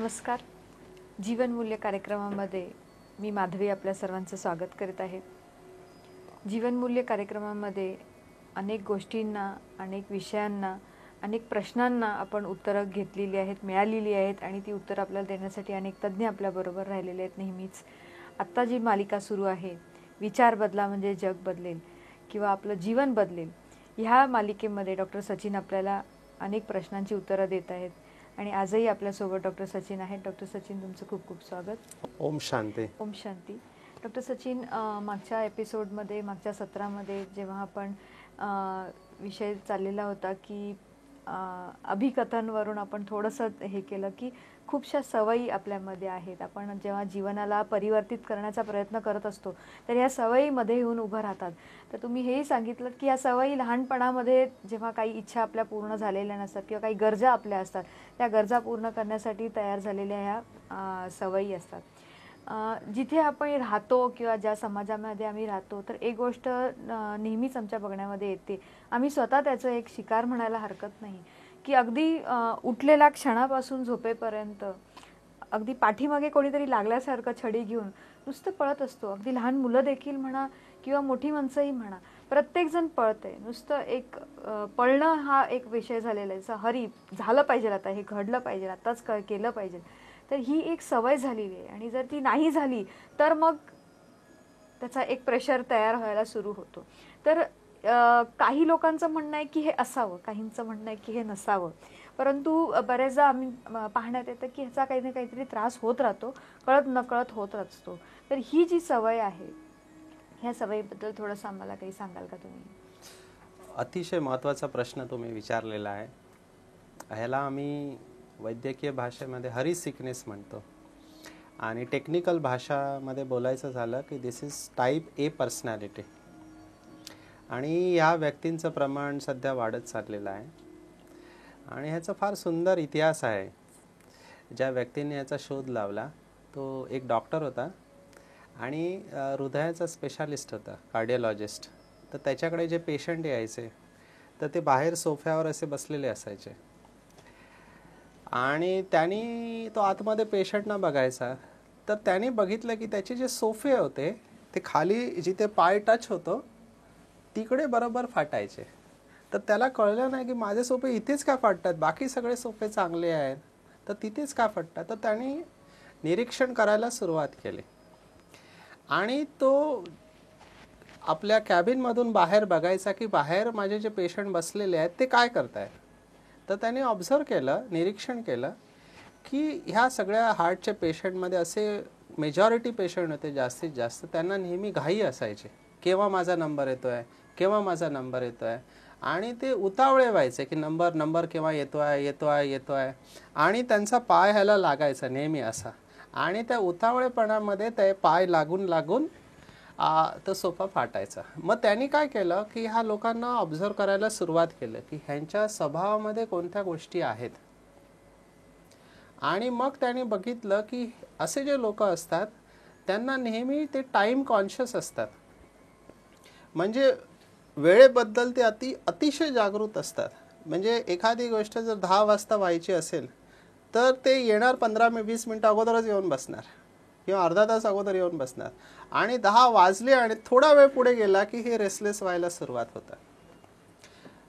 नमस्कार. जीवनमूल्य कार्यक्रमामध्ये मी माधवी आपल्या सर्वांचं स्वागत करीत आहे. जीवनमूल्य कार्यक्रमामध्ये अनेक गोष्टींना, अनेक विषयांना, अनेक प्रश्नांना आपण उत्तरं घेतलेली आहेत, मिळालेली आहेत आणि ती उत्तरं आपल्याला देण्यासाठी अनेक तज्ज्ञ आपल्याबरोबर राहिलेले आहेत नेहमीच. आत्ता जी मालिका सुरू आहे, विचार बदला म्हणजे जग बदलेल किंवा आपलं जीवन बदलेल, ह्या मालिकेमध्ये डॉक्टर सचिन आपल्याला अनेक प्रश्नांची उत्तरं देत आहेत आणि आजही आपल्यासोबत डॉक्टर सचिन आहेत. डॉक्टर सचिन, तुमचं खूप खूप स्वागत. ओम शांती. ओम शांती. डॉक्टर सचिन, मागच्या एपिसोडमध्ये, मागच्या सत्रामध्ये जेव्हा आपण विषय चाललेला होता की अभिकथनवरून आपण थोडंसं हे केलं की खूपशा सवयी आपल्यामध्ये आहेत. आपण जेव्हा जीवनाला परिवर्तित करण्याचा प्रयत्न करत असतो तर ह्या सवयीमध्ये येऊन उभं राहतात. तर तुम्ही हेही सांगितलं की ह्या सवयी लहानपणामध्ये जेव्हा काही इच्छा आपल्या पूर्ण झालेल्या नसतात किंवा काही गरजा आपल्या असतात, त्या गरजा पूर्ण करण्यासाठी तयार झालेल्या ह्या सवयी असतात. जिथे आपण राहतो किंवा ज्या समाजामध्ये आम्ही राहतो तर एक गोष्ट नेहमीच आमच्या बघण्यामध्ये येते, आम्ही स्वतः त्याचं एक शिकार म्हणायला हरकत नाही, की अगदी उठलेल्या क्षणापासून झोपेपर्यंत अगदी पाठीमागे कोणीतरी लागल्यासारखं छडी घेऊन नुसतं पळत असतो. अगदी लहान मुलं देखील म्हणा किंवा मोठी माणसंही म्हणा, प्रत्येकजण पळतंय. नुसतं एक पळणं हा एक विषय झालेला आहे. हरी झालं पाहिजे, आता हे घडलं पाहिजे, आताच केलं पाहिजे. तर ही एक सवय झालेली आहे आणि जर ती नाही झाली तर मग त्याचा एक प्रेशर तयार व्हायला सुरू होतो. तर काही लोकांचं म्हणणं आहे की हे असावं, काहींचं म्हणणं आहे की हे नसावं, परंतु बरेचदा आम्ही पाहण्यात येतं की ह्याचा काही ना काहीतरी त्रास होत राहतो, कळत नकळत होत असतो. तर ही जी सवय आहे, ह्या सवयीबद्दल थोडंसं आम्हाला काही सांगाल का तुम्ही? अतिशय महत्त्वाचा प्रश्न तुम्ही विचारलेला आहे. ह्याला आम्ही वैद्यकीय भाषेमध्ये हरी सिकनेस म्हणतो आणि टेक्निकल भाषामध्ये बोलायचं झालं की दिस इज टाईप ए पर्सनॅलिटी. आणि या व्यक्तींचं प्रमाण सध्या वाढत चाललेलं आहे आणि ह्याचा फार सुंदर इतिहास आहे. ज्या व्यक्तीने याचा शोध लावला तो एक डॉक्टर होता आणि हृदयाचा स्पेशालिस्ट होता, कार्डिओलॉजिस्ट. तर त्याच्याकडे जे पेशंट यायचे तर ते बाहेर सोफ्यावर असे बसलेले असायचे आणि त्यांनी तो आतमध्ये पेशंटना बघायचा. तर त्यांनी बघितलं की त्याचे जे सोफे होते ते खाली जिथे पाय टच होतो तिकडे बरोबर फाटायचे. तर त्याला कळलं नाही की माझे सोफे इथेच का फाटतात, बाकी सगळे सोफे चांगले आहेत, तर तिथेच का फाटतात. तर त्यांनी निरीक्षण करायला सुरुवात केली आणि तो आपल्या कॅबिनमधून बाहेर बघायचा की बाहेर माझे जे पेशंट बसलेले आहेत ते काय करतायत. तर त्याने ऑब्झर्व केलं, निरीक्षण केलं की ह्या सगळ्या हार्टच्या पेशंटमध्ये असे मेजॉरिटी पेशंट होते जास्तीत जास्त, त्यांना नेहमी घाई असायचे, केव्हा माझा नंबर येतोय, केव्हा माझा नंबर येतोय. आणि ते उतावळे व्हायचे की नंबर केव्हा येतोय आणि त्यांचा पाय ह्याला लागायचा नेहमी असा. आणि त्या उतावळेपणामध्ये ते पाय लागून तो सोफा फाटायचा. मग त्यांनी काय केलं की ह्या लोकांना ऑब्झर्व करायला सुरुवात केलं की ह्यांच्या स्वभावामध्ये कोणत्या गोष्टी आहेत. आणि मग त्यांनी बघितलं की असे जे लोक असतात त्यांना नेहमी ते टाईम कॉन्शियस असतात, म्हणजे वेळेबद्दल ते अतिशय जागृत असतात. म्हणजे एखादी गोष्ट जर 10 वाजता व्हायची असेल तर ते येणार 15-20 मिनटं अगोदरच येऊन बसणार किंवा अर्धा तास अगोदर येऊन बसणार. आणि 10 वाजले आणि थोडा वेळ पुढे गेला की हे रेसलेस व्हायला सुरुवात होतात.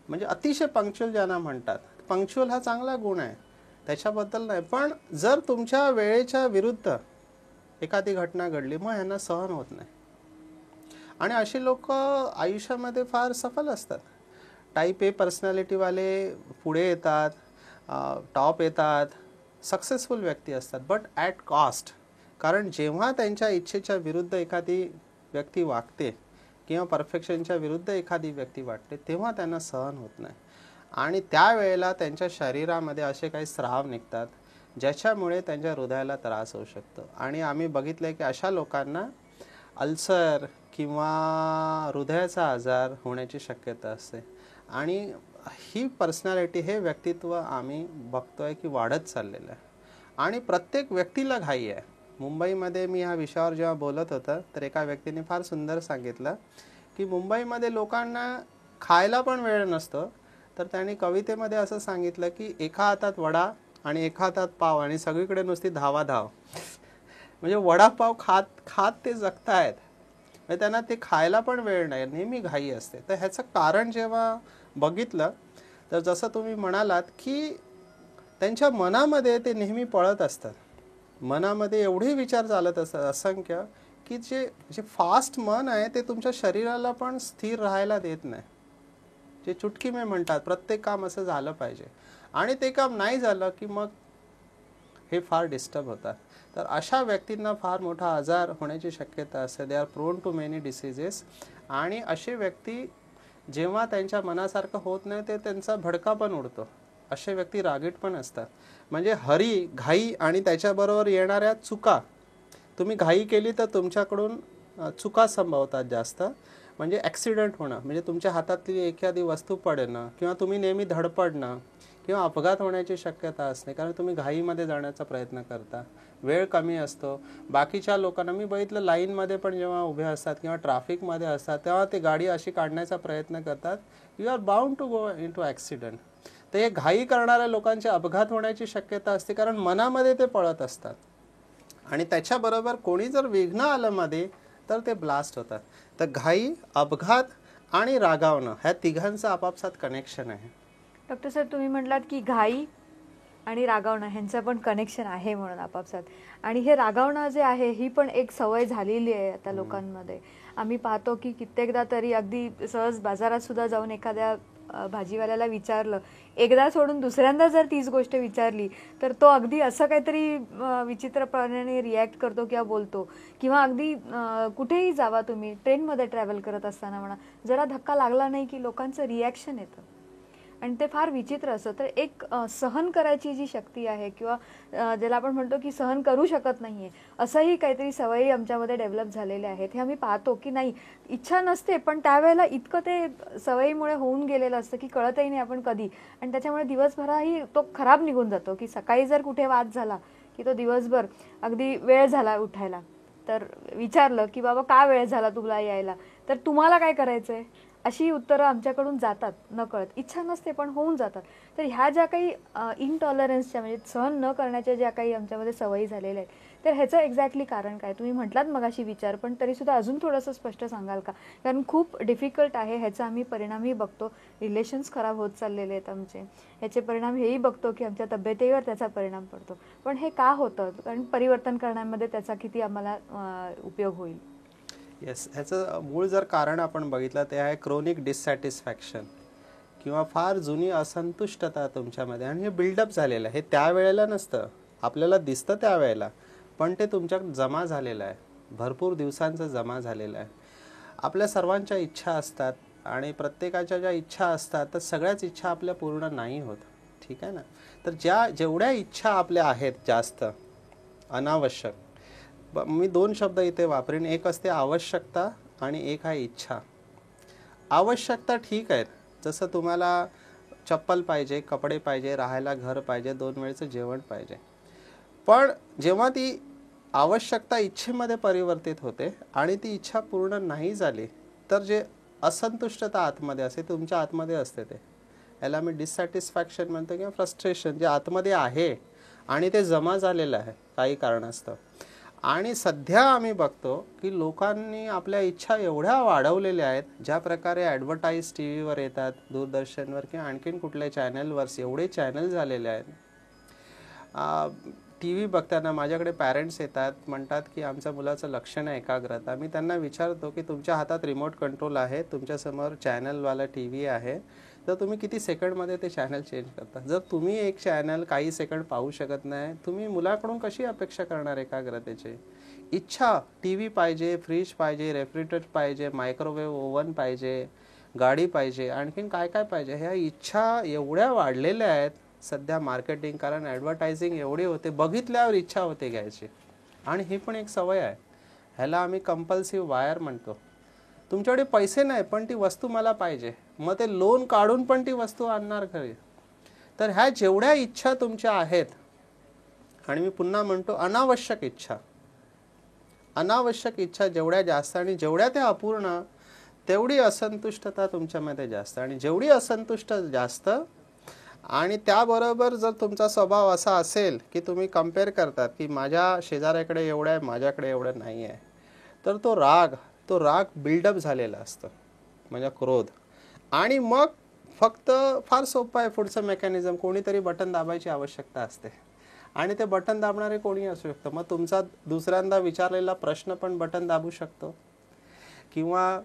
म्हणजे अतिशय पंक्च्युअल ज्यांना म्हणतात. पंक्च्युअल हा चांगला गुण आहे, त्याच्याबद्दल नाही, पण जर तुमच्या वेळेच्या विरुद्ध एखादी घटना घडली मग ह्यांना सहन होत नाही. आणि अशी लोक आयुष्यामध्ये फार सफल असतात. टाईप ए पर्सनॅलिटीवाले पुढे येतात, टॉप येतात, सक्सेसफुल व्यक्ती असतात, बट ॲट कॉस्ट. कारण जेव्हा त्यांच्या इच्छेच्या विरुद्ध एखादी व्यक्ती वागते किंवा परफेक्शनच्या विरुद्ध एखादी व्यक्ती वाटते तेव्हा त्यांना सहन होत नाही. आणि त्यावेळेला त्यांच्या शरीरामध्ये असे काही स्राव निघतात ज्याच्यामुळे त्यांच्या हृदयाला त्रास होऊ शकतो. आणि आम्ही बघितलं की अशा लोकांना अल्सर किंवा हृदयाचा आजार होण्याची शक्यता असते. आणि ही पर्सनॅलिटी, हे व्यक्तित्व आम्ही बघतोय की वाढत चाललेलं आहे आणि प्रत्येक व्यक्तीला घाई आहे. मुंबईमध्ये मी ह्या विषयावर जेव्हा बोलत होतं तर एका व्यक्तीने फार सुंदर सांगितलं की मुंबईमध्ये लोकांना खायला पण वेळ नसतो. तर त्यांनी कवितेमध्ये असं सांगितलं की एका हातात वडा आणि एका हातात पाव आणि सगळीकडे नुसती धावाधाव. म्हणजे वडापाव खात खात ते जगतायत, म्हणजे त्यांना ते खायला पण वेळ नाही, नेहमी घाई असते. तर ह्याचं कारण जेव्हा बघितलं तर जसं तुम्ही म्हणालात की त्यांच्या मनामध्ये ते नेहमी पळत असतात. मनामध्ये एवढे विचार चालत असतात असंख्य की जे जे फास्ट मन आहे ते तुमच्या शरीराला पण स्थिर राहायला देत नाही. जे चुटकी में म्हणतात प्रत्येक काम असं झालं पाहिजे आणि ते काम नाही झालं की मग हे फार डिस्टर्ब होतात. तर अशा व्यक्तींना फार मोठा आजार होण्याची शक्यता असते. They are prone to many diseases. आणि असे व्यक्ती जेव्हा त्यांच्या मनासारखं होत नाही ते त्यांचा भडका पण उडतो. असे व्यक्ती रागीट पण असतात. म्हणजे हरी, घाई आणि त्याच्याबरोबर येणाऱ्या चुका, तुम्ही घाई केली तर तुमच्याकडून चुका संभवतात जास्त. म्हणजे ॲक्सिडेंट होणं, म्हणजे तुमच्या हातातली एखादी वस्तू पडणं किंवा तुम्ही नेहमी धडपडणं किंवा अपघात होण्याची शक्यता असते, कारण तुम्ही घाईमध्ये जाण्याचा प्रयत्न करता. वेळ कमी असतो. बाकीच्या लोकांना मी बघितलं लाईनमध्ये पण जेव्हा उभे असतात किंवा ट्रॅफिकमध्ये असतात तेव्हा ते गाडी अशी काढण्याचा प्रयत्न करतात. You are bound to go into accident. तर हे घाई करणाऱ्या लोकांचे अपघात होण्याची शक्यता असते, कारण मनामध्ये ते पळत असतात. आणि त्याच्याबरोबर कोणी जर विघ्न आलं मध्ये तर ते ब्लास्ट होतात. तर घाई, अपघात आणि रागावणं ह्या तिघांचं आपापसात कनेक्शन आहे. डॉक्टर सर, तुम्ही म्हटलात की घाई आणि रागावणं ह्यांचं पण कनेक्शन आहे म्हणून आपापसात. आणि हे रागावणं जे आहे ही पण एक सवय झालेली आहे आता लोकांमध्ये. आम्ही पाहतो की कित्येकदा तरी अगदी सहज बाजारात सुद्धा जाऊन एखाद्या भाजीवाल्याला विचारलं, एकदा सोडून दुसऱ्यांदा जर तीच गोष्ट विचारली तर तो अगदी असं काहीतरी विचित्रपणाने रिॲक्ट करतो किंवा बोलतो. किंवा अगदी कुठेही जावा तुम्ही, ट्रेनमध्ये ट्रॅव्हल करत असताना म्हणा, जरा धक्का लागला नाही की लोकांचं रिॲक्शन येतं आणि ते फार विचित्र असतं. तर एक सहन करायची जी शक्ती आहे किंवा ज्याला आपण म्हणतो की सहन करू शकत नाहीये, असंही काहीतरी सवयी आमच्यामध्ये डेव्हलप झालेल्या आहेत. हे आम्ही पाहतो की नाही, इच्छा नसते पण त्यावेळेला इतकं ते सवयीमुळे होऊन गेलेलं असतं की कळतही नाही आपण कधी. आणि त्याच्यामुळे दिवसभराही तो खराब निघून जातो. की सकाळी जर कुठे वाद झाला की तो दिवसभर अगदी वेळ झाला उठायला, तर विचारलं की बाबा का वेळ झाला तुला यायला, तर तुम्हाला काय करायचंय, अशी उत्तरं आमच्याकडून जातात नकळत. इच्छा नसते पण होऊन जातात. तर ह्या ज्या काही इनटॉलरन्सच्या म्हणजे सहन न करण्याच्या ज्या काही आमच्यामध्ये सवयी झालेल्या आहेत, तर ह्याचं एक्झॅक्टली कारण काय? तुम्ही म्हटलात मगाशी विचार, पण तरीसुद्धा अजून थोडंसं स्पष्ट सांगाल का? कारण खूप डिफिकल्ट आहे. ह्याचा आम्ही परिणामही बघतो. रिलेशन्स खराब होत चाललेले आहेत आमचे. ह्याचे परिणाम हेही बघतो की आमच्या तब्येतीवर त्याचा परिणाम पडतो. पण हे का होतं? कारण परिवर्तन करण्यामध्ये त्याचा किती आम्हाला उपयोग होईल? येस, ह्याचं मूळ जर कारण आपण बघितलं ते आहे क्रोनिक डिससॅटिस्फॅक्शन किंवा फार जुनी असंतुष्टता तुमच्यामध्ये. आणि हे बिल्डअप झालेलं आहे. हे त्यावेळेला नसतं, आपल्याला दिसतं त्यावेळेला, पण ते तुमच्यात जमा झालेलं आहे, भरपूर दिवसांचं जमा झालेलं आहे. आपल्या सर्वांच्या इच्छा असतात आणि प्रत्येकाच्या ज्या इच्छा असतात तर सगळ्याच इच्छा आपल्या पूर्ण नाही होत. ठीक आहे ना. तर जेवढ्या इच्छा आपल्या आहेत जास्त अनावश्यक, मी दोन शब्द इथे वापरेन. एक असते आवश्यकता आणि एक आहे इच्छा. आवश्यकता ठीक आहेत, जसं तुम्हाला चप्पल पाहिजे, कपडे पाहिजे, राहायला घर पाहिजे, 2 वेळचं जेवण पाहिजे. पण जेव्हा ती आवश्यकता इच्छेमध्ये परिवर्तित होते आणि ती इच्छा पूर्ण नाही झाली तर जे असंतुष्टता आतमध्ये असते, तुमच्या आतमध्ये असते, ते याला मी डिससॅटिस्फॅक्शन म्हणतो किंवा फ्रस्ट्रेशन, जे आतमध्ये आहे आणि ते जमा झालेलं आहे काही कारणास्तव. आणि सध्या आम्ही बघतो की लोकांनी आपल्या इच्छा एवढ्या वाढवलेल्या आहेत. ज्या प्रकारे ॲडव्हर्टाईज टी व्हीवर येतात, दूरदर्शनवर किंवा आणखीन कुठल्या चॅनलवर, एवढे चॅनल झालेले आहेत. टी व्ही बघताना माझ्याकडे पॅरेंट्स येतात, म्हणतात की आमच्या मुलाचं लक्ष नाही, एकाग्रता. मी त्यांना विचारतो की तुमच्या हातात रिमोट कंट्रोल आहे, तुमच्यासमोर चॅनलवाला टी व्ही आहे, तर तुम्ही किती सेकंडमध्ये ते चॅनल चेंज करता? जर तुम्ही एक चॅनल काही सेकंड पाहू शकत नाही, तुम्ही मुलाकडून कशी अपेक्षा करणार एकाग्रतेची? इच्छा, टी व्ही पाहिजे, फ्रीज पाहिजे, रेफ्रिजरेटर पाहिजे, मायक्रोवेव्ह ओव्हन पाहिजे, गाडी पाहिजे, आणखीन काय काय पाहिजे. ह्या इच्छा एवढ्या वाढलेल्या आहेत सध्या मार्केटिंग, कारण ॲडव्हर्टायझिंग एवढी होते, बघितल्यावर इच्छा होते घ्यायची. आणि ही पण एक सवय आहे, ह्याला आम्ही कंपल्सिव्ह बायर म्हणतो. तुमच्याकडे पैसे नाही पण ती वस्तू मला पाहिजे, मग ते लोन काढून पण ती वस्तू आणणार घरी. तर ह्या जेवढ्या इच्छा तुमच्या आहेत, आणि मी पुन्हा म्हणतो अनावश्यक इच्छा, अनावश्यक इच्छा जेवढ्या जास्त आणि जेवढ्या त्या अपूर्ण, तेवढी असंतुष्टता तुमच्यामध्ये जास्त. आणि जेवढी असंतुष्ट जास्त आणि त्याबरोबर जर तुमचा स्वभाव असा असेल की तुम्ही कम्पेअर करतात की माझ्या शेजाऱ्याकडे एवढं आहे, माझ्याकडे एवढं नाही आहे, तर तो राग बिल्डअप झालेला असतो, म्हणजे क्रोध. आणि मग फक्त फार सोपं आहे पुढचं मेकॅनिझम, कोणीतरी बटन दाबायची आवश्यकता असते आणि ते बटन दाबणारे कोणी असू शकतं. मग तुमचा दुसऱ्यांदा विचारलेला प्रश्न पण बटन दाबू शकतो, किंवा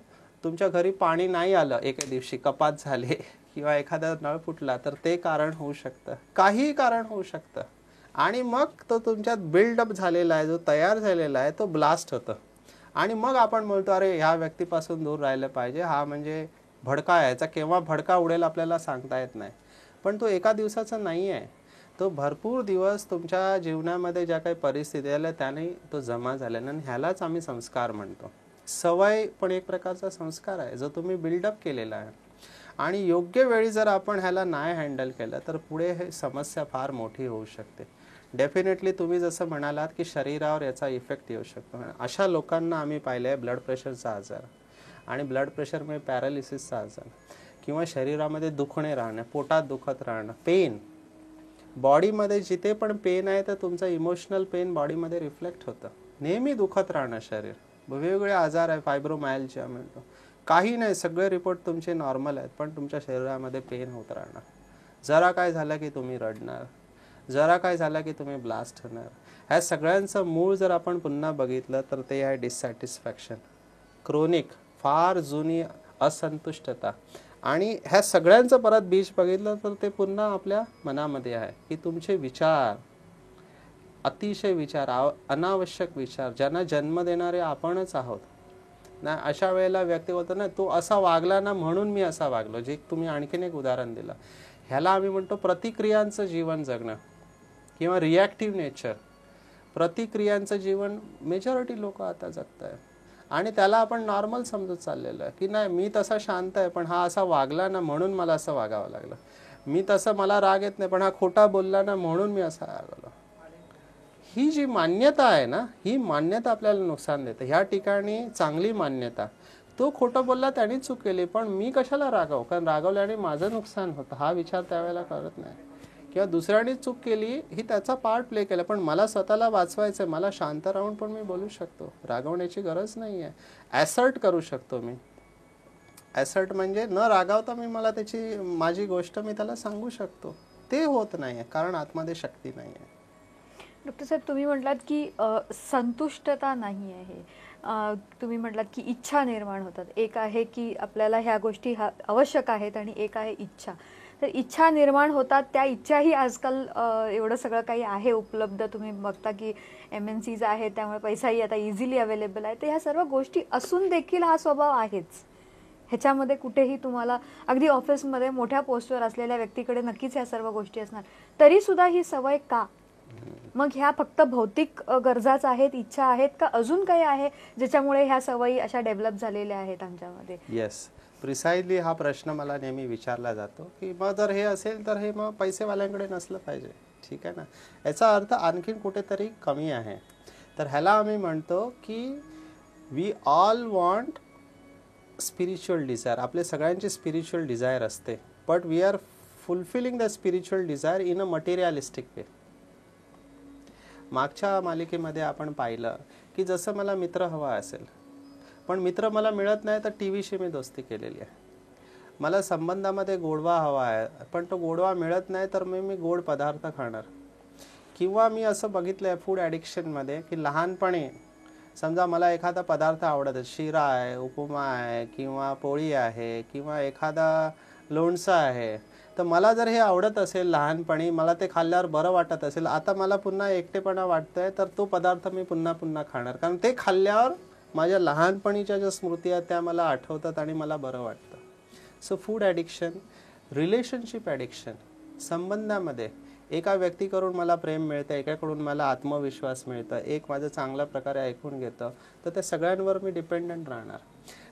तुमच्या घरी पाणी नाही आलं एके दिवशी, कपात झाले किंवा एखादा नळ फुटला, तर ते कारण होऊ शकतं, काहीही कारण होऊ शकतं. आणि मग तो तुमच्यात बिल्डअप झालेला आहे, जो तयार झालेला आहे, तो ब्लास्ट होतं. आणि मग आपण बोलतो अरे ह्या व्यक्तीपासून दूर राहिलं पाहिजे, हा म्हणजे भडका आहे, याचा केव्हा भडका उडेल आपल्याला सांगता येत नाही. पण तो एका दिवसाचा नाही आहे, तो भरपूर दिवस तुमच्या जीवनामध्ये ज्या काही परिस्थिती आल्या त्याने तो जमा झालेला. आणि ह्यालाच आम्ही संस्कार म्हणतो. सवय पण एक प्रकारचा संस्कार आहे जो तुम्ही बिल्डअप केलेला आहे. आणि योग्य वेळी जर आपण ह्याला नाही हँडल केलं तर पुढे हे समस्या फार मोठी होऊ शकते. डेफिनेटली तुम्ही जसं म्हणालात की शरीरावर याचा इफेक्ट येऊ शकतो. अशा लोकांना आम्ही पाहिलं आहे ब्लड प्रेशरचा आजार, आणि ब्लड प्रेशरमुळे पॅरालिसिसचा आजार, किंवा शरीरामध्ये दुखणे राहणं, पोटात दुखत राहणं, पेन बॉडीमध्ये. जिथे पण पेन आहे तर तुमचं इमोशनल पेन बॉडीमध्ये रिफ्लेक्ट होतं. नेहमी दुखत राहणं शरीर, वेगवेगळे आजार आहे, फायब्रोमायल्जिया म्हणतो, काही नाही, सगळे रिपोर्ट तुमचे नॉर्मल आहेत, पण तुमच्या शरीरामध्ये पेन होत राहणार. जरा काय झालं की तुम्ही रडणार, जरा काय झालं की तुम्ही ब्लास्ट होणार. ह्या सगळ्यांचं मूळ जर आपण पुन्हा बघितलं तर ते आहे डिससॅटिस्फॅक्शन, क्रोनिक, फार जुनी असंतुष्टता. आणि ह्या सगळ्यांचं परत बीज बघितलं तर ते पुन्हा आपल्या मनामध्ये आहे की तुमचे विचार, अतिशय विचार, अनावश्यक विचार, ज्यांना जन्म देणारे आपणच आहोत ना. अशा वेळेला व्यक्ती बोलतो ना, तो असा वागला ना म्हणून मी असा वागलो, जे तुम्ही आणखीन एक उदाहरण दिलं. ह्याला आम्ही म्हणतो प्रतिक्रियांचं जीवन जगणं किंवा रिॲक्टिव्ह नेचर. प्रतिक्रियांचं जीवन मेजॉरिटी लोक आता जगत आहे, आणि त्याला आपण नॉर्मल समजत चाललेलं आहे की नाही मी तसा शांत आहे, पण हा असा वागला ना म्हणून मला असं वागावं लागलं. मी तसं, मला राग येत नाही, पण हा खोटा बोलला ना म्हणून मी असा वागलो. ही जी मान्यता आहे ना, ही मान्यता आपल्याला नुकसान देते. ह्या ठिकाणी चांगली मान्यता, तो खोटं बोलला त्याने चूक केली, पण मी कशाला रागावं, कारण रागवल्याने माझं नुकसान होतं हा विचार त्यावेळेला करत नाही. किंवा दुसऱ्याने चूक केली ही त्याचा पार्ट प्ले केला, पण मला स्वतःला वाचवायचं आहे, मला शांत राहून पण मी बोलू शकतो, रागवण्याची गरज नाही आहे. ॲसर्ट करू शकतो मी. ॲसर्ट म्हणजे न रागावता मी मला त्याची माझी गोष्ट मी त्याला सांगू शकतो. ते होत नाही आहे कारण आतमध्ये शक्ती नाही आहे. डॉक्टर साहेब, तुम्ही म्हटलात की संतुष्टता नाही आहे. तुम्ही म्हटलात की इच्छा निर्माण होतात. एक आहे की आपल्याला ह्या गोष्टी आवश्यक आहेत आणि एक आहे इच्छा. तर इच्छा निर्माण होतात, त्या इच्छाही आजकाल एवढं सगळं काही आहे उपलब्ध. तुम्ही बघता की MNCs आहेत, त्यामुळे पैसाही आता इझिली अवेलेबल आहे. तर ह्या सर्व गोष्टी असून देखील हा स्वभाव आहेच. ह्याच्यामध्ये कुठेही तुम्हाला अगदी ऑफिसमध्ये मोठ्या पोस्टवर असलेल्या व्यक्तीकडे नक्कीच ह्या सर्व गोष्टी असणार, तरी सुद्धा ही सवय का? मग ह्या फक्त भौतिक गरजाच आहेत, इच्छा आहेत, का अजून काही आहे ज्याच्यामुळे ह्या सवयी अशा डेव्हलप झालेल्या आहेत आमच्यामध्ये? येस, प्रिसाइजली हा प्रश्न मला नेहमी विचारला जातो की मग जर हे असेल तर हे मग पैसेवाल्यांकडे नसलं पाहिजे. ठीक आहे ना, याचा अर्थ आणखीन कुठेतरी कमी आहे. तर ह्याला आम्ही म्हणतो की we all want spiritual desire. आपले सगळ्यांचे स्पिरिच्युअल डिझायर असते, but we are fulfilling the spiritual desire in a materialistic way. मागच्या मालिकेमध्ये आपण पाहिलं की जसं मला मित्र हवा असेल, पण मित्र मला मिळत नाही, तर टीव्हीशी मी दोस्ती केलेली आहे. मला संबंधामध्ये गोडवा हवा आहे, पण तो गोडवा मिळत नाही, तर मी गोड पदार्थ खाणार. किंवा मी असं बघितलं आहे फूड ॲडिक्शनमध्ये की लहानपणी समजा मला एखादा पदार्थ आवडत आहे, शिरा आहे, उपमा आहे, किंवा पोळी आहे, किंवा एखादा लोणचं आहे, तर मला जर हे आवडत असेल लहानपणी, मला ते खाल्ल्यावर बरं वाटत असेल, आता मला पुन्हा एकटेपणा वाटतंय, तर तो पदार्थ मी पुन्हा पुन्हा खाणार, कारण ते खाल्ल्यावर माझ्या लहानपणीच्या ज्या स्मृती आहेत त्या मला आठवतात आणि मला बरं वाटतं. So food addiction, relationship addiction, संबंधामध्ये एका व्यक्तीकडून मला प्रेम मिळतं, एकाकडून मला आत्मविश्वास मिळतं, एक माझं चांगल्या प्रकारे ऐकून घेतं, तर त्या सगळ्यांवर मी डिपेंडंट राहणार.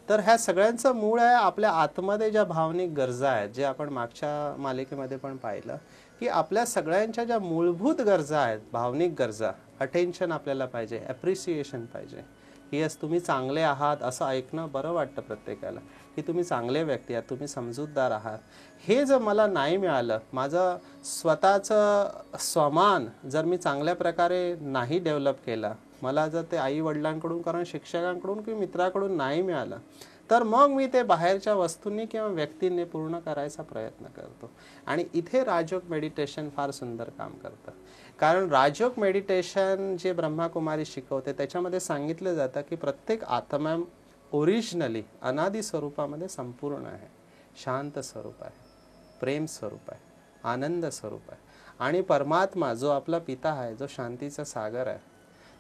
तर ह्या सगळ्यांचं मूळ आहे आपल्या आतमध्ये ज्या भावनिक गरजा आहेत, जे आपण मागच्या मालिकेमध्ये पण पाहिलं की आपल्या सगळ्यांच्या ज्या मूलभूत गरजा आहेत, भावनिक गरजा, अटेन्शन आपल्याला पाहिजे, ॲप्रिसिएशन पाहिजे, की यस तुम्ही चांगले आहात असं ऐकणं बरं वाटतं प्रत्येकाला, की तुम्ही चांगले व्यक्ती आहात, तुम्ही समजूतदार आहात, हे जर मला नाही मिळालं, माझं स्वतःचं स्वमान जर मी चांगल्या प्रकारे नाही डेव्हलप केला, मला जर ते आई वडिलांकडून कारण शिक्षकांकडून किंवा मित्राकडून नाही मिळालं, तर मग मी ते बाहेरच्या वस्तूंनी किंवा व्यक्तींनी पूर्ण करायचा प्रयत्न करतो. आणि इथे राजयोग मेडिटेशन फार सुंदर काम करतं. कारण राजयोग मेडिटेशन जे ब्रह्माकुमारी शिकवते त्याच्यामध्ये सांगितलं जातं की प्रत्येक आत्मा ओरिजिनली अनादी स्वरूपामध्ये संपूर्ण आहे, शांत स्वरूप आहे, प्रेम स्वरूप आहे, आनंद स्वरूप आहे. आणि परमात्मा जो आपला पिता आहे, जो शांतीचा सागर आहे,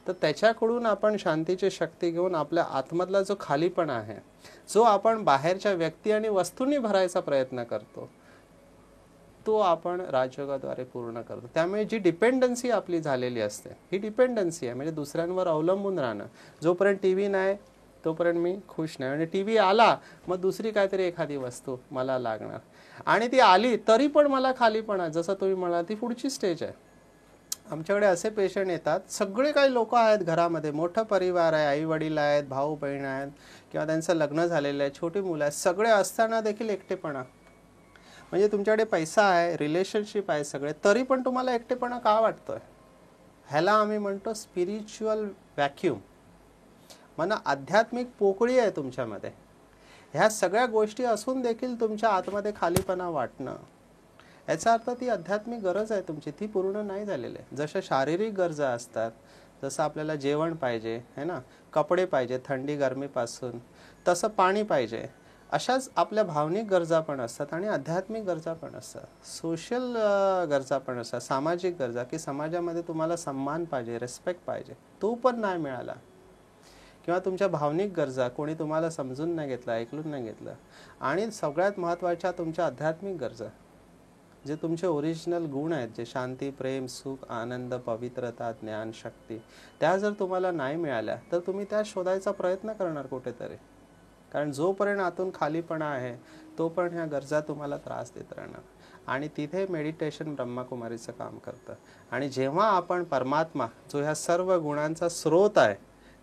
तर त्याच्याकडून आपण शांतीची शक्ती घेऊन आपल्या आतमधला जो खालीपणा आहे, जो आपण बाहेरच्या व्यक्ती आणि वस्तूंनी भरायचा प्रयत्न करतो, तो आपण राजयोगाद्वारे पूर्ण करतो. त्यामुळे जी डिपेंडन्सी आपली झालेली असते, ही डिपेंडन्सी आहे, म्हणजे दुसऱ्यांवर अवलंबून राहणं. जोपर्यंत टीव्ही नाही तोपर्यंत मी खुश नाही, म्हणजे टीव्ही आला मग दुसरी काहीतरी एखादी वस्तू मला लागणार, आणि ती आली तरी पण मला खालीपणा, जसं तुम्ही म्हणाल, ती पुढची स्टेज आहे. आमच्याकडे असे पेशंट येतात, सगळे काही लोक आहेत घरामध्ये, मोठा परिवार आहे, आई वडील आहेत, भाऊ बहीण आहेत, किंवा त्यांचं लग्न झालेलं आहे, छोटी मुलं आहेत, सगळे असताना देखील एकटेपणा. म्हणजे तुमच्याकडे पैसा आहे, रिलेशनशिप आहे सगळे, तरी पण तुम्हाला एकटेपणा का वाटतोय? ह्याला आम्ही म्हणतो स्पिरिच्युअल व्हॅक्यूम. म्हणा आध्यात्मिक पोकळी आहे तुमच्यामध्ये. ह्या सगळ्या गोष्टी असून देखील तुमच्या आतमध्ये खालीपणा वाटणं, याचा अर्थ ती आध्यात्मिक गरज आहे तुमची, ती पूर्ण नाही झालेली आहे. जशा शारीरिक गरजा असतात, जसं आपल्याला जेवण पाहिजे है ना, कपडे पाहिजे थंडी गरमीपासून, तसं पाणी पाहिजे, अशाच आपल्या भावनिक गरजा पण असतात आणि आध्यात्मिक गरजा पण असतात, सोशल गरजा पण असतात, सामाजिक गरजा, की समाजामध्ये तुम्हाला सन्मान पाहिजे, रिस्पेक्ट पाहिजे, तो पण नाही मिळाला. किंवा तुमच्या भावनिक गरजा, कोणी तुम्हाला समजून नाही घेतलं, ऐकून नाही घेतलं. आणि सगळ्यात महत्त्वाच्या तुमच्या आध्यात्मिक गरजा, जे तुमचे ओरिजिनल गुण आहेत, जे शांती, प्रेम, सुख, आनंद, पवित्रता, ज्ञान, शक्ती, त्या जर तुम्हाला नाही मिळाल्या तर तुम्ही त्या शोधायचा प्रयत्न करणार कुठेतरी. कारण जोपर्यंत आतून खालीपणा आहे तोपर्यंत ह्या गरजा तुम्हाला त्रास देत राहणार. आणि तिथे मेडिटेशन ब्रह्माकुमारीचं काम करतं. आणि जेव्हा आपण परमात्मा, जो ह्या सर्व गुणांचा स्रोत आहे,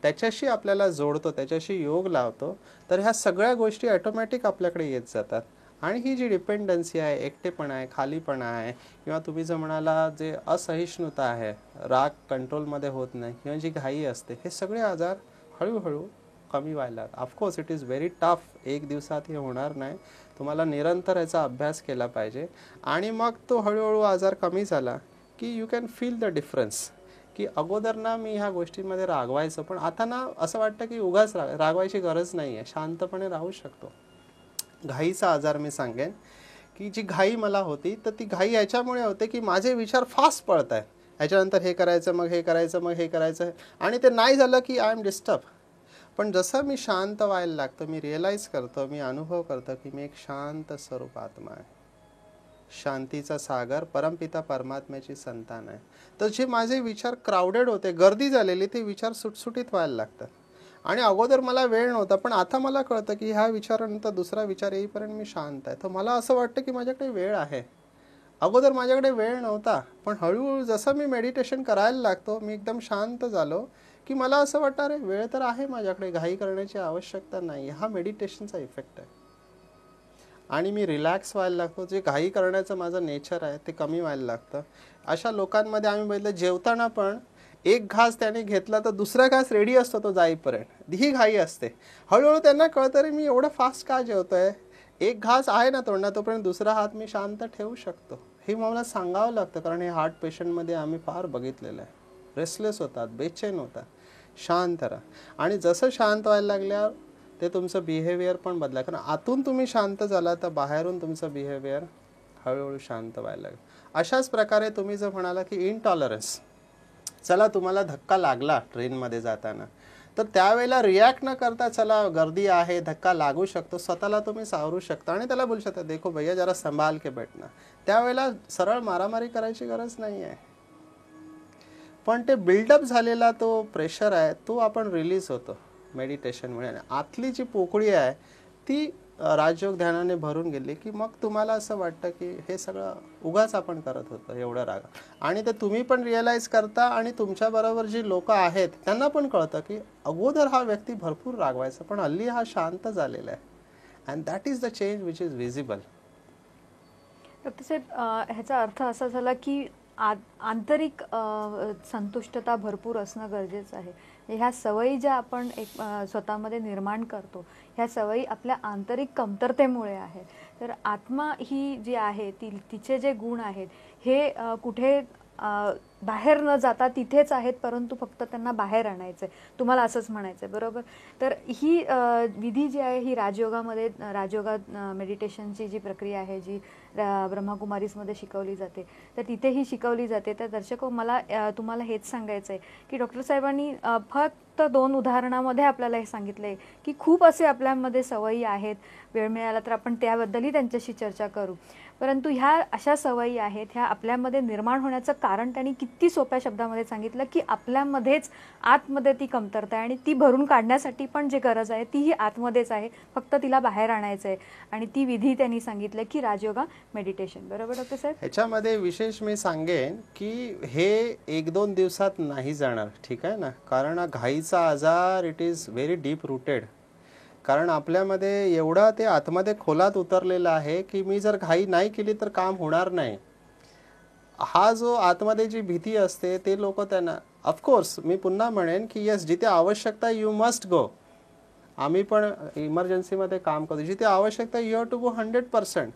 त्याच्याशी आपल्याला जोडतो, त्याच्याशी योग लावतो, तर ह्या सगळ्या गोष्टी ऑटोमॅटिक आपल्याकडे येत जातात. आणि ही जी डिपेंडन्सी आहे, एकटेपणा आहे, खालीपणा आहे, किंवा तुम्ही जर म्हणाला जे असहिष्णुता आहे, राग कंट्रोलमध्ये होत नाही, किंवा जी घाई असते, हे सगळे आजार हळूहळू कमी व्हायला. Of course it is very tough, एक दिवसात हे होणार नाही, तुम्हाला निरंतर याचा अभ्यास केला पाहिजे. आणि मग तो हळूहळू आजार कमी झाला की you can feel the difference, की अगोदर ना मी ह्या गोष्टींमध्ये रागवायचं, पण आता ना असं वाटतं की उगाच रागवायची गरज नाही आहे, शांतपणे राहू शकतो. घाईचा आजार मी सांगेन, की जी घाई मला होती, तर ती घाई याच्यामुळे होते की माझे विचार फास्ट पळत आहेत, ह्याच्यानंतर हे करायचं, मग हे करायचं, मग हे करायचं, आणि ते नाही झालं की आय एम डिस्टर्ब. पण जसं मी शांत व्हायला लागतो, मी रिअलाईज करतो, मी अनुभव करतो की मी एक शांत स्वरूप आत्मा आहे, शांतीचा सागर, परमपिता परमात्म्याची संतान आहे. तर जे माझे विचार क्राऊडेड होते, गर्दी झालेली, ते विचार सुटसुटीत व्हायला लागतात. आणि अगोदर मला वेळ नव्हता, पण आता मला कळतं की ह्या विचारानंतर दुसरा विचार येईपर्यंत मी शांत आहे. तर मला असं वाटतं की माझ्याकडे वेळ आहे. अगोदर माझ्याकडे वेळ नव्हता, पण हळूहळू जसं मी मेडिटेशन करायला लागतो, मी एकदम शांत झालो की मला असं वाटतं, अरे वेळ तर आहे माझ्याकडे, घाई करण्याची आवश्यकता नाही. हा मेडिटेशनचा इफेक्ट आहे. आणि मी रिलॅक्स व्हायला लागतो, जे घाई करण्याचं माझं नेचर आहे ते कमी व्हायला लागतं. अशा लोकांमध्ये आम्ही बघितलं, जेवताना पण एक घास त्याने घेतला तर दुसरा घास रेडी असतो तो जाईपर्यंत, ही घाई असते. हळूहळू त्यांना कळतं, रे मी एवढं फास्ट का जेवतोय, एक घास आहे ना तोंडात, तोपर्यंत दुसरा हात मी शांत ठेवू शकतो. हे मला सांगावं लागतं, कारण हे हार्ट पेशंटमध्ये आम्ही फार बघितलेलं आहे. रेस्टलेस होतात, बेचैन होतात. शांत राहा. आणि जसं शांत व्हायला लागल्यावर ते तुमचं बिहेवियर पण बदला, कारण आतून तुम्ही शांत झाला तर बाहेरून तुमचं बिहेवियर हळूहळू शांत व्हायला लागेल. अशाच प्रकारे तुम्ही जर म्हणाला की इनटॉलरन्स, चला तुम्हाला धक्का लागला ट्रेनमध्ये जाताना, तर त्यावेळेला रिॲक्ट न करता, चला गर्दी आहे, धक्का लागू शकतो, स्वतःला तुम्ही सावरू शकता आणि त्याला बोलू शकता, देखो भैया जरा संभाल के बैठना. त्यावेळेला सरळ मारामारी करायची गरज नाही आहे. पण ते बिल्डअप झालेला तो प्रेशर आहे, तो आपण रिलीज होतो मेडिटेशनमुळे. आतली जी पोकळी आहे ती राजयोग ध्यानाने भरून गेली की मग तुम्हाला असं वाटतं की हे सगळं उगाच आपण करत होतो, एवढं राग. आणि ते तुम्ही पण रिअलाईज करता, आणि तुमच्याबरोबर जी लोक आहेत त्यांना पण कळतं की अगोदर हा व्यक्ती भरपूर रागवायचा, पण हल्ली हा शांत झालेला आहे. And that is the change which is visible. Doctor साहेब, ह्याचा अर्थ असा झाला की आंतरिक संतुष्टता भरपूर असणं गरजेचं आहे. ह्या सवयी ज्या आपण एक स्वतःमध्ये निर्माण करतो, ह्या सवयी आपल्या आंतरिक कमतरतेमुळे आहेत. तर आत्मा ही जी आहे तिचे जे गुण आहेत हे कुठे बाहेर न जाता तिथेच आहेत, परंतु फक्त त्यांना बाहेर आणायचं आहे, तुम्हाला असंच म्हणायचं आहे, बरोबर? तर ही विधी जी आहे ही राजयोगामध्ये, राजयोगा मेडिटेशनची जी प्रक्रिया आहे जी ब्रह्माकुमारीजमध्ये शिकवली जाते, तर तिथेही शिकवली जाते. तर दर्शको, मला तुम्हाला हेच सांगायचं आहे की डॉक्टर साहेबांनी फक्त 2 उदाहरणामध्ये आपल्याला हे सांगितलं आहे की खूप असे आपल्यामध्ये सवयी आहेत. वेळ मिळाला तर आपण त्याबद्दलही त्यांच्याशी चर्चा करू. परंतु ह्या अशा सवयी आहेत, ह्या आपल्यामध्ये निर्माण होण्याचं कारण त्यांनी किती सोप्या शब्दामध्ये सांगितलं की आपल्यामध्येच आतमध्ये ती कमतरता आहे आणि ती भरून काढण्यासाठी पण जी गरज आहे तीही आतमध्येच आहे, फक्त तिला बाहेर आणायचं आहे. आणि ती विधी त्यांनी सांगितलं की राजयोगा मेडिटेशन. बरोबर डॉक्टर साहेब? ह्याच्यामध्ये विशेष मी सांगेन की हे 1-2 दिवसात नाही जाणार, ठीक आहे ना. कारण घाईचा आजार it is very deep rooted. कारण आपल्यामध्ये एवढा ते आतमध्ये खोलात उतरलेला आहे की मी जर घाई नाही केली तर काम होणार नाही. हा जो आतमध्ये जी भीती असते ते लोक त्यांना, ऑफकोर्स मी पुन्हा म्हणेन की यस, जिथे आवश्यकता यू मस्ट गो. आम्ही पण इमर्जन्सीमध्ये काम करतो, जिथे आवश्यकता यू हॅव टू गो 100%.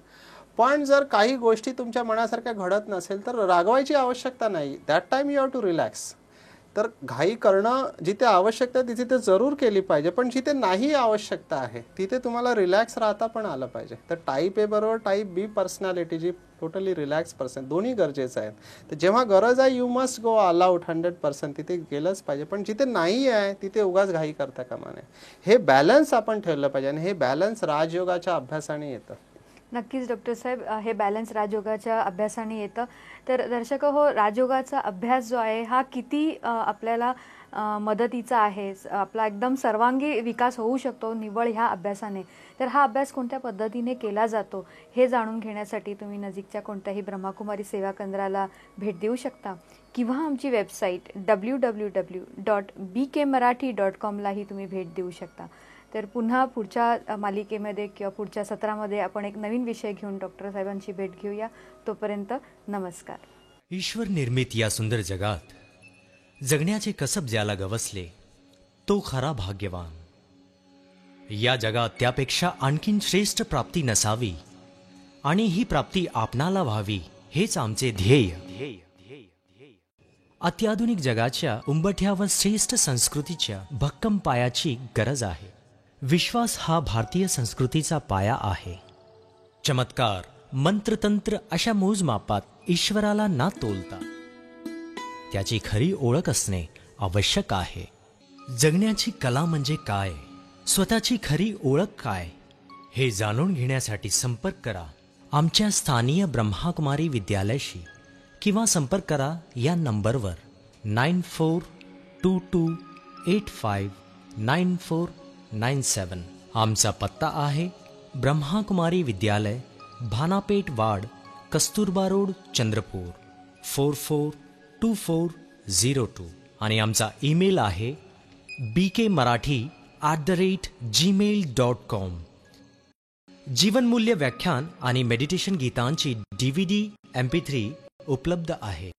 पण जर काही गोष्टी तुमच्या मनासारख्या घडत नसेल तर रागवायची आवश्यकता नाही. That time you have to relax. तर घाई करणं जिथे आवश्यकता तिथे ते जरूर केली पाहिजे, पण जिथे नाही आवश्यकता आहे तिथे तुम्हाला रिलॅक्स राहता पण आलं पाहिजे. तर टाईप ए बरोबर टाईप बी पर्सनॅलिटी, जी टोटली रिलॅक्स पर्सन, दोन्ही गरजेचं आहे. तर जेव्हा गरज आहे you must go all out 100%, तिथे गेलंच पाहिजे. पण जिथे नाही आहे तिथे उगाच घाई करता कामा नये. हे बॅलन्स आपण ठेवलं पाहिजे आणि हे बॅलन्स राजयोगाच्या अभ्यासाने येतं. नक्कीच डॉक्टर साहेब, हे बॅलन्स राजयोगाच्या अभ्यासाने येतं. तर दर्शक हो, राजयोगाचा अभ्यास जो आहे हा किती आपल्याला मदतीचा आहे, आपला एकदम सर्वांगी विकास होऊ शकतो निव्वळ ह्या अभ्यासाने. तर हा अभ्यास कोणत्या पद्धतीने केला जातो हे जाणून घेण्यासाठी तुम्ही नजीकच्या कोणत्याही ब्रह्माकुमारी सेवा केंद्राला भेट देऊ शकता किंवा आमची वेबसाईट www.bkmarathi.com लाही तुम्ही भेट देऊ शकता. तर पुन्हा पुढच्या मालिकेमध्ये किंवा पुढच्या सत्रामध्ये आपण एक नवीन विषय घेऊन डॉक्टर साहेबांची भेट घेऊया. तोपर्यंत नमस्कार. ईश्वर निर्मित या सुंदर जगात जगण्याचे कसब ज्याला गवसले तो खरा भाग्यवान. या जगात त्यापेक्षा आणखीन श्रेष्ठ प्राप्ती नसावी आणि ही प्राप्ती आपणाला व्हावी हेच आमचे ध्येय. अत्याधुनिक जगाच्या उंबठ्यावर श्रेष्ठ संस्कृतीच्या भक्कम पायाची गरज आहे. विश्वास हा भारतीय संस्कृतीचा पाया आहे. चमत्कार, मंत्रतंत्र अशा मोजमापात ईश्वराला ना तोलता त्याची खरी ओळख असणे आवश्यक आहे. जगण्याची कला म्हणजे काय, स्वतःची खरी ओळख काय, हे जाणून घेण्यासाठी संपर्क करा आमच्या स्थानीय ब्रह्माकुमारी विद्यालयाशी किंवा संपर्क करा या नंबरवर 9422859497. आमचा पत्ता आहे ब्रह्माकुमारी विद्यालय, भानापेठ वाड, कस्तुरबा रोड, चंद्रपूर 442402 आणि आमचा ईमेल आहे bkmarathi@gmail.com. जीवनमूल्य व्याख्यान आणि मेडिटेशन गीतांची DVD MP3 उपलब्ध आहे.